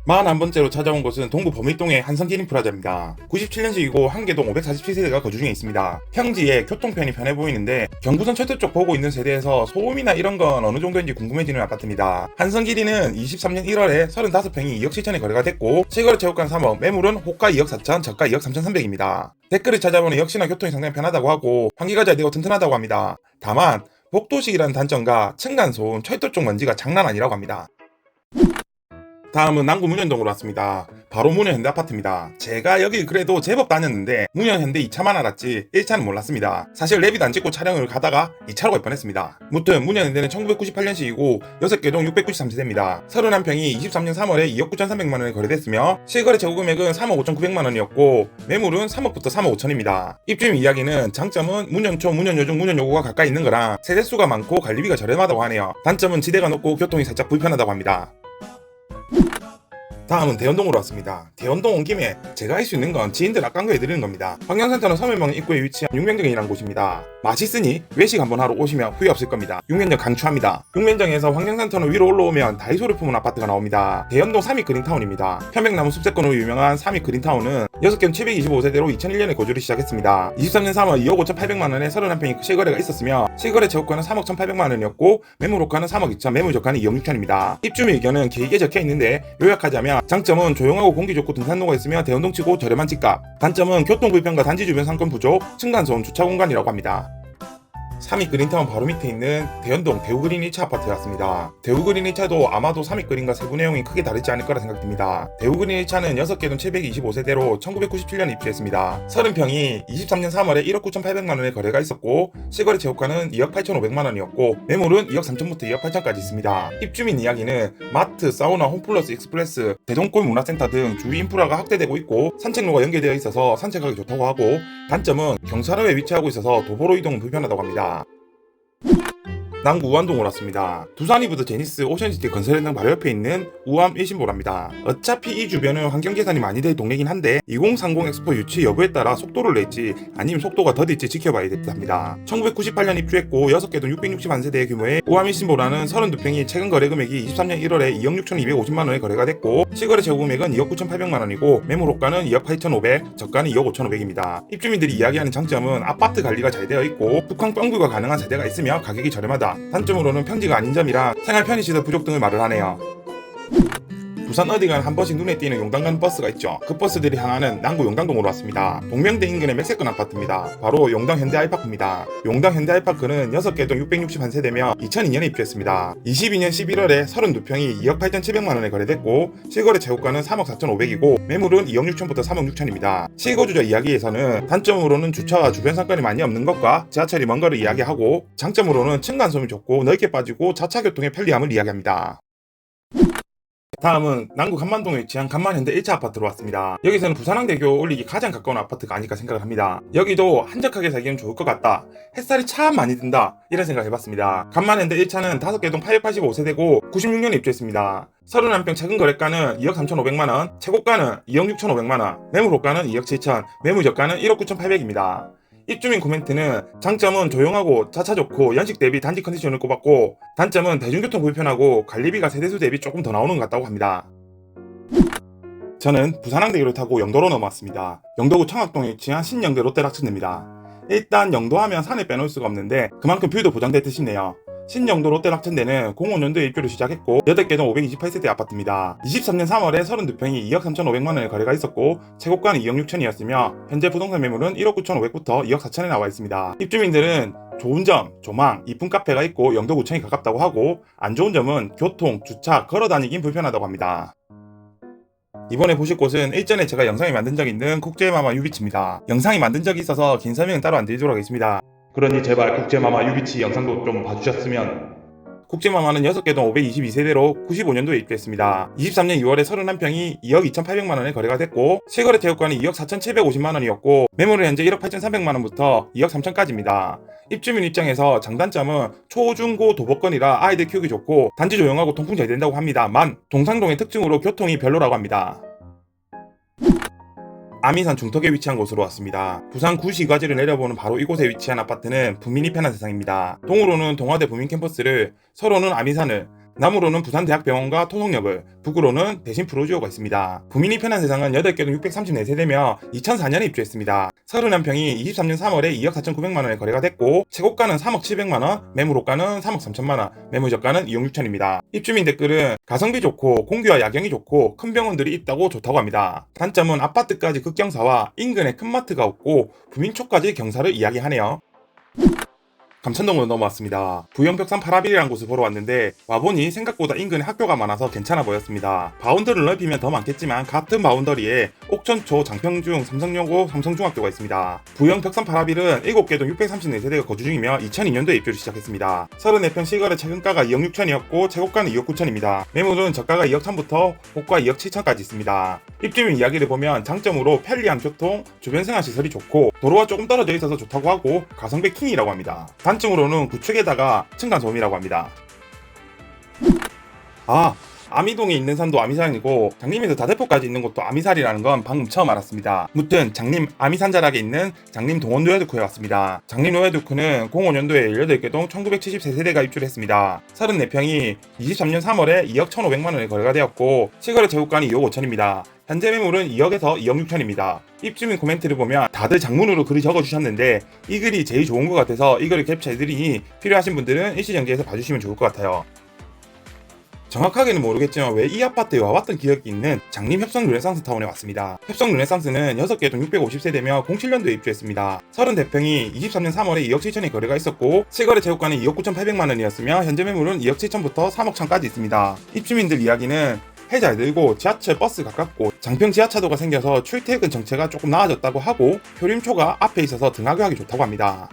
41번째로 찾아온 곳은 동구 범일동의 한성기림 프라자입니다. 97년식이고 한개동 547세대가 거주 중에 있습니다. 평지에 교통편이 편해 보이는데 경부선 철도 쪽 보고 있는 세대에서 소음이나 이런 건 어느 정도인지 궁금해지는 아파트입니다. 한성기림은 23년 1월에 35평이 2억 7천에 거래가 됐고 실거래 최고가는 3억, 매물은 호가 2억 4천, 저가 2억 3,300입니다. 댓글을 찾아보니 역시나 교통이 상당히 편하다고 하고 환기가 잘 되고 튼튼하다고 합니다. 다만 복도식이라는 단점과 층간소음, 철도 쪽 먼지가 장난 아니라고 합니다. 다음은 남구 문현동으로 왔습니다. 바로 문현현대 아파트입니다. 제가 여기 그래도 제법 다녔는데 문현현대 2차만 알았지 1차는 몰랐습니다. 사실 랩이도 안 찍고 촬영을 가다가 2차로 갈 뻔했습니다. 무튼 문현현대는 1998년식이고 6개동 693세대입니다. 31평이 23년 3월에 2억 9,300만원에 거래됐으며 실거래 재고 금액은 3억 5,900만원이었고 매물은 3억부터 3억 5천입니다. 입주민 이야기는 장점은 문현초, 문현요중, 문현요고가 가까이 있는 거랑 세대수가 많고 관리비가 저렴하다고 하네요. 단점은 지대가 높고 교통이 살짝 불편하다고 합니다. 다음은 대연동으로 왔습니다. 대연동 온 김에 제가 할 수 있는 건 지인들 아까운 거 해드리는 겁니다. 황령센터는 서면방 입구에 위치한 육면정이라는 곳입니다. 맛있으니 외식 한번 하러 오시면 후회 없을 겁니다. 육면정 강추합니다. 육면정에서 황령센터는 위로 올라오면 다이소를 품은 아파트가 나옵니다. 대연동 3위 그린타운입니다. 편백나무 숲세권으로 유명한 3위 그린타운은 6개동 725세대로 2001년에 거주를 시작했습니다. 23년 3월 2억 5,800만원에 31평이 실거래가 있었으며 실거래 최고가는 3억 1,800만원이었고 매물 호가는 3억 2천, 매물 저가는 2억 6천입니다. 입주민 의견은 길게 적혀있는데 요약하자면 장점은 조용하고 공기 좋고 등산로가 있으며 대연동치고 저렴한 집값, 단점은 교통 불편과 단지 주변 상권 부족, 층간소음, 주차 공간이라고 합니다. 3위 그린타운 바로 밑에 있는 대연동 대우그린 1차 아파트에 왔습니다. 대우그린 1차도 아마도 3위 그린과 세부 내용이 크게 다르지 않을 거라 생각됩니다. 대우그린 1차는 6개동 725세대로 1997년 입주했습니다. 30평이 23년 3월에 1억 9,800만원에 거래가 있었고 실거래 최고가는 2억 8,500만원이었고 매물은 2억 3천부터 2억 8천까지 있습니다. 입주민 이야기는 마트, 사우나, 홈플러스, 익스프레스, 대동골 문화센터 등 주위 인프라가 확대되고 있고 산책로가 연결되어 있어서 산책하기 좋다고 하고 단점은 경사로에 위치하고 있어서 도보로 이동은 불편하다고 합니다. 남구 우암동으로 왔습니다. 두산이부터 제니스, 오션시티 건설현장 바로 옆에 있는 우암 일신보랍니다. 어차피 이 주변은 환경재산이 많이 될 동네긴 한데 2030 엑스포 유치 여부에 따라 속도를 낼지 아니면 속도가 더딜지 지켜봐야 겠답니다. 1998년 입주했고 6개 동 661세대 규모의 우암 일신보라는 32평이 최근 거래 금액이 23년 1월에 2억 6,250만원에 거래가 됐고 실거래 최고 금액은 2억 9,800만원이고 매물 호가는 2억 8,500, 저가는 2억 5,500입니다. 입주민들이 이야기하는 장점은 아파트 관리가 잘 되어 있고 tuk항 뻥뷰가 가능한 세대가 있으며 가격이 저렴하다. 단점으로는 평지가 아닌 점이랑 생활 편의시설 부족 등을 말을 하네요. 부산 어디 가는 한 번씩 눈에 띄는 용당 가는 버스가 있죠. 그 버스들이 향하는 남구 용당동으로 왔습니다. 동명대 인근의 맥세권 아파트입니다. 바로 용당 현대아이파크입니다. 용당 현대아이파크는 6개 동 661세대며 2002년에 입주했습니다. 22년 11월에 32평이 2억 8,700만원에 거래됐고 실거래 최고가는 3억 4,500이고 매물은 2억 6천부터 3억 6천입니다. 실거주자 이야기에서는 단점으로는 주차와 주변 상권이 많이 없는 것과 지하철이 먼 거를 이야기하고 장점으로는 층간소음이 좋고 넓게 빠지고 자차 교통의 편리함을 이야기합니다. 다음은 남구 간만동에 위치한 간만현대 1차 아파트로 왔습니다. 여기서는 부산항대교 올리기 가장 가까운 아파트가 아닐까 생각을 합니다. 여기도 한적하게 살기는 좋을 것 같다. 햇살이 참 많이 든다. 이런 생각을 해봤습니다. 간만현대 1차는 5개 동 885세대고 96년에 입주했습니다. 31평 최근 거래가는 2억 3,500만원, 최고가는 2억 6,500만원, 매물 호가는 2억 7천, 매물 저가는 1억 9,800입니다. 입주민 코멘트는 장점은 조용하고 자차 좋고 연식 대비 단지 컨디션을 꼽았고 단점은 대중교통 불편하고 관리비가 세대수 대비 조금 더 나오는 것 같다고 합니다. 저는 부산항대교를 타고 영도로 넘어왔습니다. 영도구 청학동에 위치한 신영대 롯데락천대입니다. 일단 영도하면 산을 빼놓을 수가 없는데 그만큼 뷰도 보장될 듯이네요. 신영도 롯데락천대는 05년도에 입주를 시작했고 8개 동 528세대 아파트입니다. 23년 3월에 32평이 2억 3,500만원에 거래가 있었고 최고가는 2억 6천이었으며 현재 부동산 매물은 1억 9,500부터 2억 4천에 나와 있습니다. 입주민들은 좋은 점, 조망, 이쁜 카페가 있고 영도구청이 가깝다고 하고 안 좋은 점은 교통, 주차, 걸어다니긴 불편하다고 합니다. 이번에 보실 곳은 일전에 제가 영상에 만든 적이 있는 국제마마 유비치입니다. 영상이 만든 적이 있어서 긴 설명은 따로 안 드리도록 하겠습니다. 그러니 제발 국제마마 유비치 영상도 좀 봐주셨으면. 국제마마는 6개 동 522세대로 95년도에 입주했습니다. 23년 6월에 31평이 2억 2,800만원에 거래가 됐고 실거래 태우가는 2억 4,750만원이었고 매물은 현재 1억 8,300만원부터 2억 3천까지입니다. 입주민 입장에서 장단점은 초중고 도보권이라 아이들 키우기 좋고 단지 조용하고 통풍 잘 된다고 합니다만 동상동의 특징으로 교통이 별로라고 합니다. 아미산 중턱에 위치한 곳으로 왔습니다. 부산 구시가지를 내려보는 바로 이곳에 위치한 아파트는 부민이 편한 세상입니다. 동으로는 동아대 부민 캠퍼스를, 서로는 아미산을, 남으로는 부산대학병원과 토성역을, 북으로는 대신 프로지오가 있습니다. 부민이 편한 세상은 8개 동 634세대며 2004년에 입주했습니다. 31평이 23년 3월에 2억 4,900만원에 거래가 됐고 최고가는 3억 700만원, 매물 호가는 3억 3천만원, 매물 저가는 2억 6천입니다. 입주민 댓글은 가성비 좋고 공기와 야경이 좋고 큰 병원들이 있다고 좋다고 합니다. 단점은 아파트까지 극경사와 인근에 큰 마트가 없고 부민초까지 경사를 이야기하네요. 감천동으로 넘어왔습니다. 부영벽산 파라빌이라는 곳을 보러 왔는데 와보니 생각보다 인근에 학교가 많아서 괜찮아 보였습니다. 바운더리를 넓히면 더 많겠지만 같은 바운더리에 옥천초, 장평중, 삼성여고, 삼성중학교가 있습니다. 부영벽산 파라빌은 7개 동 634세대가 거주 중이며 2002년도에 입주를 시작했습니다. 34평 실거래 최근가가 2억 6천이었고 최고가는 2억 9천입니다. 매물은 저가가 2억 1천부터 고가 2억 7천까지 있습니다. 입주민 이야기를 보면 장점으로 편리한 교통, 주변 생활시설이 좋고 도로가 조금 떨어져 있어서 좋다고 하고 가성비 킹이라고 합니다. 단점으로는 구축에다가 층간소음이라고 합니다. 아미동에 있는 산도 아미산이고 장림에서 다대포까지 있는 곳도 아미산이라는 건 방금 처음 알았습니다. 무튼 장림 아미산 자락에 있는 장림 동원 노야두크에 왔습니다. 장림 노야두크는 05년도에 18개 동 1973세대가 입주를 했습니다. 34평이 23년 3월에 2억 1,500만원에 거래가 되었고 실거래 재고가는 2억 5천입니다. 현재 매물은 2억에서 2억 6천입니다. 입주민 코멘트를 보면 다들 장문으로 글을 적어주셨는데 이 글이 제일 좋은 것 같아서 이 글을 캡처해드리니 필요하신 분들은 일시정지해서 봐주시면 좋을 것 같아요. 정확하게는 모르겠지만 왜 이 아파트에 와봤던 기억이 있는 장림 협성 르네상스 타운에 왔습니다. 협성 르네상스는 6개 동 650세대며 07년도에 입주했습니다. 34평이 23년 3월에 2억 7천에 거래가 있었고 실거래 재고가는 2억 9,800만원이었으며 현재 매물은 2억 7천부터 3억 천까지 있습니다. 입주민들 이야기는 해 잘 들고 지하철 버스 가깝고 장평 지하차도가 생겨서 출퇴근 정체가 조금 나아졌다고 하고 효림초가 앞에 있어서 등하교하기 좋다고 합니다.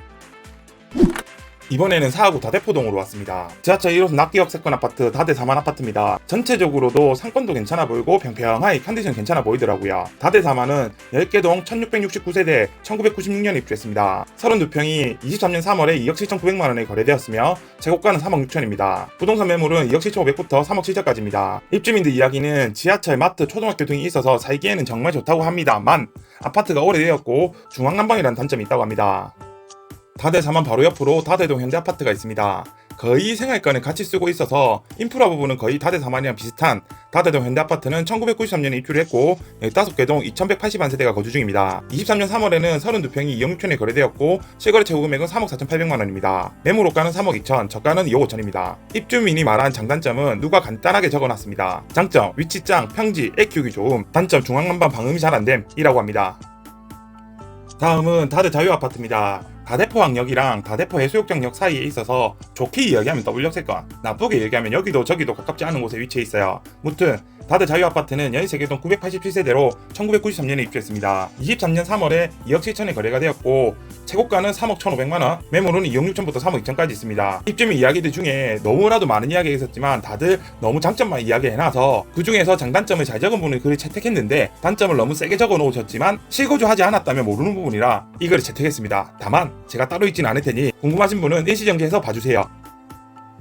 이번에는 사하구 다대포동으로 왔습니다. 지하철 1호선 낙기역 세권 아파트 다대 4만 아파트입니다. 전체적으로도 상권도 괜찮아 보이고 평평하게 컨디션 괜찮아 보이더라고요. 다대 4만은 10개 동 1669세대 1996년에 입주했습니다. 32평이 23년 3월에 2억 7,900만원에 거래되었으며 최고가는 3억 6천입니다. 부동산 매물은 2억 7,500부터 3억 7천까지입니다. 입주민들 이야기는 지하철, 마트, 초등학교 등이 있어서 살기에는 정말 좋다고 합니다만 아파트가 오래되었고 중앙난방이라는 단점이 있다고 합니다. 다대 4만 바로 옆으로 다대동 현대아파트가 있습니다. 거의 생활권을 같이 쓰고 있어서 인프라 부분은 거의 다대 4만이랑 비슷한 다대동 현대아파트는 1993년에 입주를 했고 15개 동 2181세대가 거주 중입니다. 23년 3월에는 32평이 2억 6천에 거래되었고 실거래 최고 금액은 3억 4,800만원입니다. 매물 호가는 3억 2천, 저가는 2억 5천입니다. 입주민이 말한 장단점은 누가 간단하게 적어놨습니다. 장점, 위치 짱, 평지, 애 키우기 좋음, 단점, 중앙난방 방음이 잘 안됨 이라고 합니다. 다음은 다대 자유아파트입니다. 다대포항역이랑 다대포 해수욕장역 사이에 있어서 좋게 이야기하면 W세권, 나쁘게 얘기하면 여기도 저기도 가깝지 않은 곳에 위치해 있어요. 무튼 다대 자유아파트는 연세계동 987세대로 1993년에 입주했습니다. 23년 3월에 2억 7천에 거래가 되었고 최고가는 3억 1,500만원, 매물은 2억 6천부터 3억 2천까지 있습니다. 입주민 이야기들 중에 너무나도 많은 이야기가 있었지만 다들 너무 장점만 이야기해놔서 그 중에서 장단점을 잘 적은 분을 글을 채택했는데 단점을 너무 세게 적어 놓으셨지만 실거주하지 않았다면 모르는 부분이라 이 글을 채택했습니다. 다만 제가 따로 있진 않을 테니 궁금하신 분은 일시정지해서 봐주세요.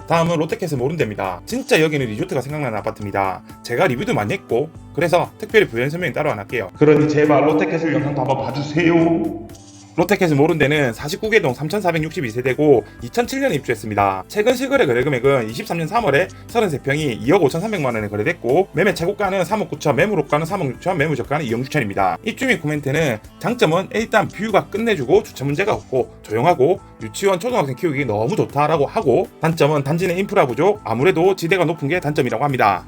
다음은 롯데캐슬 모른대입니다. 진짜 여기는 리조트가 생각나는 아파트입니다. 제가 리뷰도 많이 했고 그래서 특별히 부연 설명이 따로 안 할게요. 그러니 제발 롯데캐슬 영상도 한번 봐주세요. 롯데캐슬 모른대는 49개 동 3,462세대고 2007년에 입주했습니다. 최근 실거래 거래 금액은 23년 3월에 33평이 2억 5,300만원에 거래됐고 매매 최고가는 3억 9천, 매물 호가는 3억 6천, 매물 저가는 2억 6천입니다. 입주민 코멘트는 장점은 일단 뷰가 끝내주고 주차 문제가 없고 조용하고 유치원 초등학생 키우기 너무 좋다라고 하고 단점은 단지 내 인프라 부족, 아무래도 지대가 높은 게 단점이라고 합니다.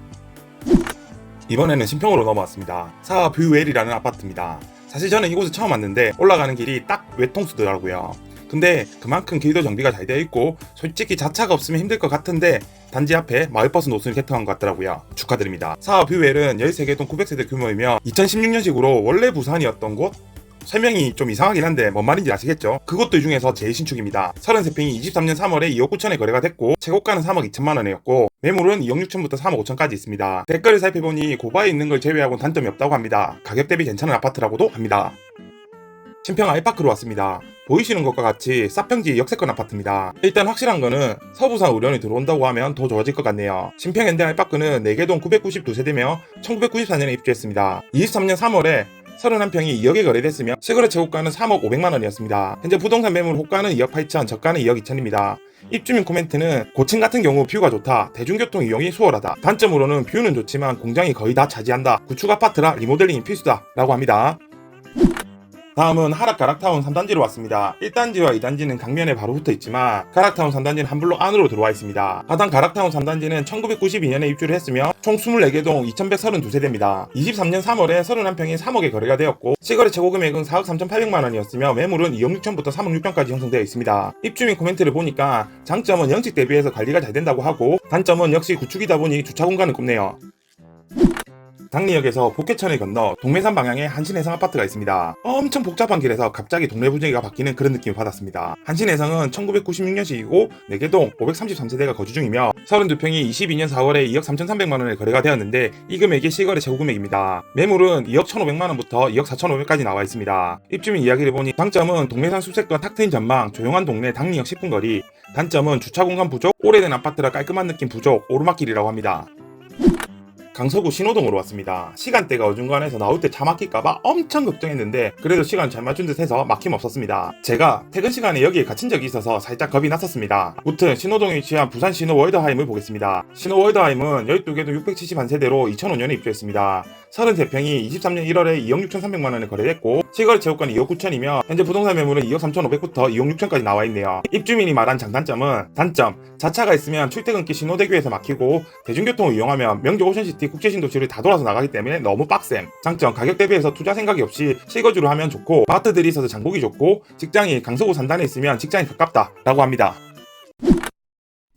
이번에는 신평으로 넘어왔습니다. 사하 뷰웰이라는 아파트입니다. 사실 저는 이곳에 처음 왔는데 올라가는 길이 딱 외통수더라고요. 근데 그만큼 길도 정비가 잘 되어 있고 솔직히 자차가 없으면 힘들 것 같은데 단지 앞에 마을버스 노선을 개통한 것 같더라고요. 축하드립니다. 사하 뷰웰은 13개 동 900세대 규모이며 2016년식으로 원래 부산이었던 곳? 설명이 좀 이상하긴 한데 뭔 말인지 아시겠죠? 그것들 중에서 제일 신축입니다. 33평이 23년 3월에 2억 9천에 거래가 됐고 최고가는 3억 2천만원이었고 매물은 2억 6천부터 3억 5천까지 있습니다. 댓글을 살펴보니 고바에 있는 걸 제외하고는 단점이 없다고 합니다. 가격 대비 괜찮은 아파트라고도 합니다. 신평 아이파크로 왔습니다. 보이시는 것과 같이 쌉평지 역세권 아파트입니다. 일단 확실한 거는 서부산 의료원이 들어온다고 하면 더 좋아질 것 같네요. 신평 현대 아이파크는 4개 동 992세대며 1994년에 입주했습니다. 23년 3월에 31평이 2억에 거래됐으며 실거래 최고가는 3억 500만원이었습니다. 현재 부동산 매물 호가는 2억 8천, 저가는 2억 2천입니다. 입주민 코멘트는 고층 같은 경우 뷰가 좋다, 대중교통 이용이 수월하다, 단점으로는 뷰는 좋지만 공장이 거의 다 차지한다, 구축 아파트라 리모델링이 필수다 라고 합니다. 다음은 하락 가락타운 3단지로 왔습니다. 1단지와 2단지는 강면에 바로 붙어 있지만 가락타운 3단지는 한 블록 안으로 들어와 있습니다. 하단 가락타운 3단지는 1992년에 입주를 했으며 총 24개 동 2132세대입니다. 23년 3월에 31평이 3억에 거래가 되었고 실거래 최고 금액은 4억 3,800만원이었으며 매물은 2억 6천부터 3억 6천까지 형성되어 있습니다. 입주민 코멘트를 보니까 장점은 영식 대비해서 관리가 잘 된다고 하고 단점은 역시 구축이다 보니 주차 공간은 좁네요. 당리역에서 복개천을 건너 동매산 방향에 한신해성 아파트가 있습니다. 엄청 복잡한 길에서 갑자기 동네 분위기가 바뀌는 그런 느낌을 받았습니다. 한신해성은 1996년식이고 4개 동 533세대가 거주 중이며 32평이 22년 4월에 2억 3,300만원에 거래가 되었는데 이 금액이 실거래 최고 금액입니다. 매물은 2억 1,500만원부터 2억 4,500까지 나와 있습니다. 입주민 이야기를 보니 장점은 동매산 수색과 탁 트인 전망, 조용한 동네 당리역 10분거리, 단점은 주차 공간 부족, 오래된 아파트라 깔끔한 느낌 부족, 오르막길이라고 합니다. 강서구 신호동으로 왔습니다. 시간대가 어중간해서 나올 때 차 막힐까봐 엄청 걱정했는데 그래도 시간 잘 맞춘 듯 해서 막힘 없었습니다. 제가 퇴근 시간에 여기에 갇힌 적이 있어서 살짝 겁이 났었습니다. 무튼 신호동에 위치한 부산 신호월드하임을 보겠습니다. 신호월드하임은 12개 동 671세대로 2005년에 입주했습니다. 33평이 23년 1월에 2억 6,300만원에 거래됐고 실거래 최고가는 2억 9천이며 현재 부동산 매물은 2억 3,500부터 2억 6천까지 나와있네요. 입주민이 말한 장단점은 단점, 자차가 있으면 출퇴근길 신호대교에서 막히고 대중교통을 이용하면 명조 오션시티 국제신도시를 다 돌아서 나가기 때문에 너무 빡셈. 장점, 가격 대비해서 투자 생각이 없이 실거주를 하면 좋고 마트들이 있어서 장보기 좋고 직장이 강서구 산단에 있으면 직장이 가깝다 라고 합니다.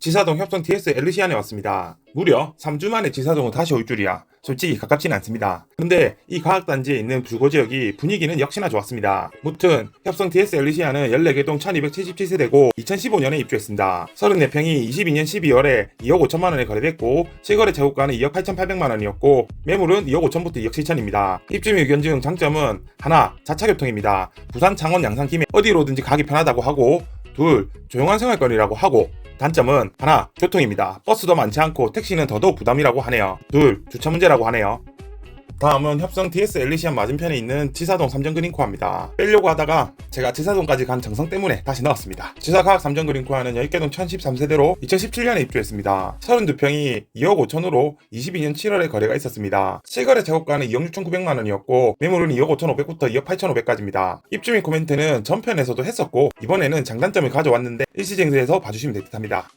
지사동 협성 TS 엘리시안에 왔습니다. 무려 3주 만에 지사동은 다시 올 줄이야. 솔직히 가깝진 않습니다. 근데 이 과학단지에 있는 불고 지역이 분위기는 역시나 좋았습니다. 무튼 협성 TS 엘리시안은 14개 동 1277세대고 2015년에 입주했습니다. 34평이 22년 12월에 2억 5천만 원에 거래됐고 실거래 재고가는 2억 8,800만 원이었고 매물은 2억 5천부터 2억 7천입니다. 입주민 의견 중 장점은 하나, 자차 교통입니다. 부산, 창원, 양산, 김해 어디로든지 가기 편하다고 하고 둘, 조용한 생활거리라고 하고 단점은 하나, 교통입니다. 버스도 많지 않고 택시는 더더욱 부담이라고 하네요. 둘, 주차 문제라고 하네요. 다음은 협성 DS 엘리시안 맞은편에 있는 지사동 삼정그린코아입니다. 빼려고 하다가 제가 지사동까지 간 정성 때문에 다시 넣었습니다. 지사가학 삼정그린코아는 10개동 1013세대로 2017년에 입주했습니다. 32평이 2억 5천으로 22년 7월에 거래가 있었습니다. 실거래 재고가는 2억 6,900만 원이었고 매물은 2억 5,500부터 2억 8,500까지입니다. 입주민 코멘트는 전편에서도 했었고 이번에는 장단점을 가져왔는데 일시쟁세에서 봐주시면 될 듯합니다.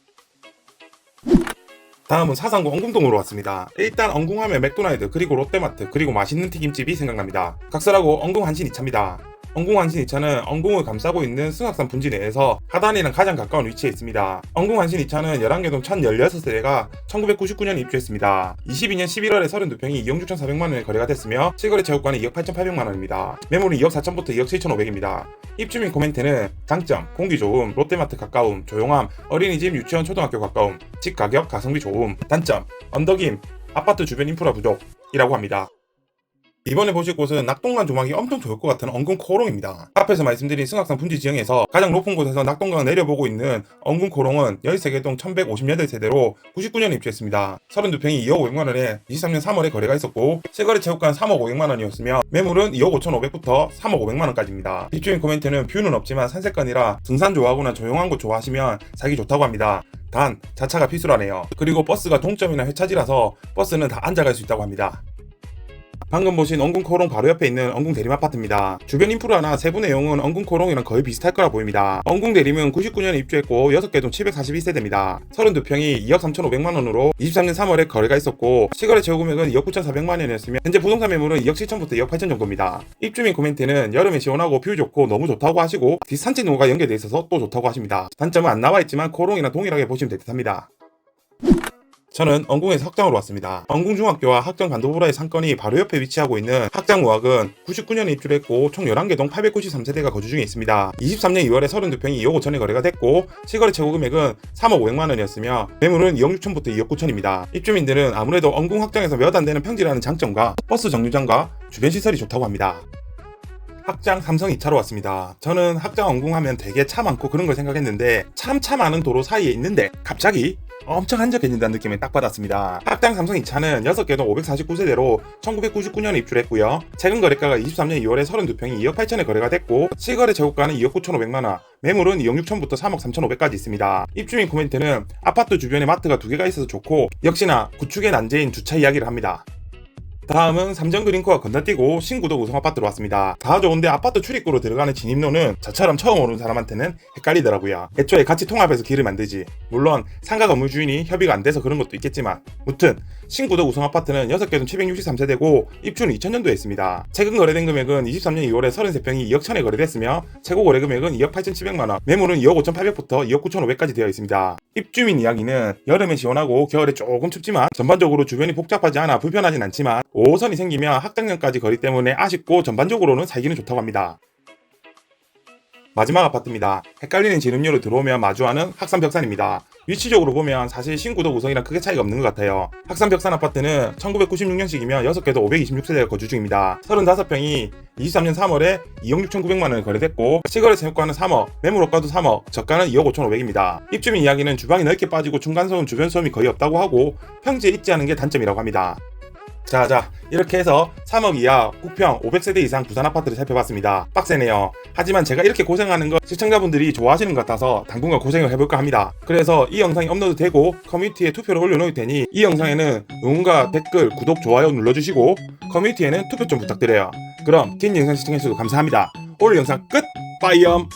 다음은 사상구 엉궁동으로 왔습니다. 일단 엉궁하면 맥도날드 그리고 롯데마트 그리고 맛있는 튀김집이 생각납니다. 각설하고 엉궁 한신 2차입니다. 엉궁 한신 2차는 엉궁을 감싸고 있는 승악산 분지 내에서 하단이랑 가장 가까운 위치에 있습니다. 엉궁 한신 2차는 11개 동 1016세대가 1999년에 입주했습니다. 22년 11월에 32평이 2억 6,400만 원에 거래가 됐으며 실거래 재고가는 2억 8,800만 원입니다. 매물은 2억 4천부터 2억 7,500입니다. 입주민 코멘트는 장점, 공기 좋음, 롯데마트 가까움, 조용함, 어린이집, 유치원, 초등학교 가까움, 집 가격, 가성비 좋음. 단점, 언덕임, 아파트 주변 인프라 부족이라고 합니다. 이번에 보실 곳은 낙동강 조망이 엄청 좋을 것 같은 엉궁 코롱입니다. 앞에서 말씀드린 승악산 분지 지형에서 가장 높은 곳에서 낙동강 내려보고 있는 엉궁 코롱은 13개 동 1158세대로 99년에 입주했습니다. 32평이 2억 500만원에 23년 3월에 거래가 있었고 실거래 재고가는 3억 500만원이었으며 매물은 2억 5,500부터 3억 500만원까지입니다. 입주민 코멘트는 뷰는 없지만 산책거리라 등산 좋아하거나 조용한 곳 좋아하시면 살기 좋다고 합니다. 단 자차가 필수라네요. 그리고 버스가 동점이나 회차지라서 버스는 다 앉아갈 수 있다고 합니다. 방금 보신 엉궁코롱 바로 옆에 있는 엉궁 대림 아파트입니다. 주변 인프라나 세부 내용은 엉궁코롱이랑 거의 비슷할 거라 보입니다. 엉궁 대림은 99년에 입주했고 6개 동 742세대입니다. 32평이 2억 3,500만원으로 23년 3월에 거래가 있었고 실거래 재고 금액은 2억 9,400만원이었으며 현재 부동산 매물은 2억 7천부터 2억 8천 정도입니다. 입주민 코멘트는 여름에 시원하고 뷰 좋고 너무 좋다고 하시고 뒷산책로가 연계되어 있어서 또 좋다고 하십니다. 단점은 안 나와있지만 코롱이랑 동일하게 보시면 될 듯합니다. 저는 엉궁에서 학장으로 왔습니다. 엉궁중학교와 학장 간도보라의 상권이 바로 옆에 위치하고 있는 학장우학은 99년에 입주를 했고 총 11개 동 893세대가 거주 중에 있습니다. 23년 2월에 32평이 2억 5천에 거래가 됐고 실거래 최고 금액은 3억 500만원이었으며 매물은 2억 6천부터 2억 9천입니다. 입주민들은 아무래도 엉궁 학장에서 몇 안 되는 평지라는 장점과 버스 정류장과 주변 시설이 좋다고 합니다. 학장 삼성 2차로 왔습니다. 저는 학장 엉궁하면 되게 차 많고 그런 걸 생각했는데 참 차 많은 도로 사이에 있는데 갑자기 엄청 한적해진다는 느낌을 딱 받았습니다. 학장 삼성 2차는 6개 동 549세대로 1999년에 입주를 했고요. 최근 거래가가 23년 2월에 32평이 2억 8천에 거래가 됐고 실거래 재고가는 2억 9,500만원, 매물은 2억 6천부터 3억 3,500까지 있습니다. 입주민 코멘트는 아파트 주변에 마트가 2개가 있어서 좋고 역시나 구축의 난제인 주차 이야기를 합니다. 다음은 삼정그린코아 건너뛰고 신구도 우성아파트로 왔습니다. 다 좋은데 아파트 출입구로 들어가는 진입로는 저처럼 처음 오는 사람한테는 헷갈리더라고요. 애초에 같이 통합해서 길을 만들지. 물론 상가 건물 주인이 협의가 안 돼서 그런 것도 있겠지만 무튼 신구도 우성아파트는 6개 동 763세대고 입주는 2000년도에 했습니다. 최근 거래된 금액은 23년 2월에 33평이 2억 1000에 거래됐으며 최고 거래 금액은 2억 8700만원, 매물은 2억 5800부터 2억 9500까지 되어 있습니다. 입주민 이야기는 여름에 시원하고 겨울에 조금 춥지만 전반적으로 주변이 복잡하지 않아 불편하진 않지만 5호선이 생기면 학당역까지 거리 때문에 아쉽고 전반적으로는 살기는 좋다고 합니다. 마지막 아파트입니다. 헷갈리는 진입로로 들어오면 마주하는 학산벽산입니다. 위치적으로 보면 사실 신구도 우성이랑 크게 차이가 없는 것 같아요. 학산벽산 아파트는 1996년식이며 6개 동 526세대가 거주 중입니다. 35평이 23년 3월에 2억 6,900만원에 거래됐고 실거래 재고가는 3억, 매물 호가도 3억, 저가는 2억 5,500입니다. 입주민 이야기는 주방이 넓게 빠지고 중간소음, 주변소음이 거의 없다고 하고 평지에 있지 않은 게 단점이라고 합니다. 자 이렇게 해서 3억 이하 국평 500세대 이상 부산 아파트를 살펴봤습니다. 빡세네요. 하지만 제가 이렇게 고생하는 거 시청자분들이 좋아하시는 것 같아서 당분간 고생을 해볼까 합니다. 그래서 이 영상이 업로드 되고 커뮤니티에 투표를 올려놓을 테니 이 영상에는 응원과 댓글, 구독, 좋아요 눌러주시고 커뮤니티에는 투표 좀 부탁드려요. 그럼 긴 영상 시청해주셔서 감사합니다. 오늘 영상 끝! 빠이염!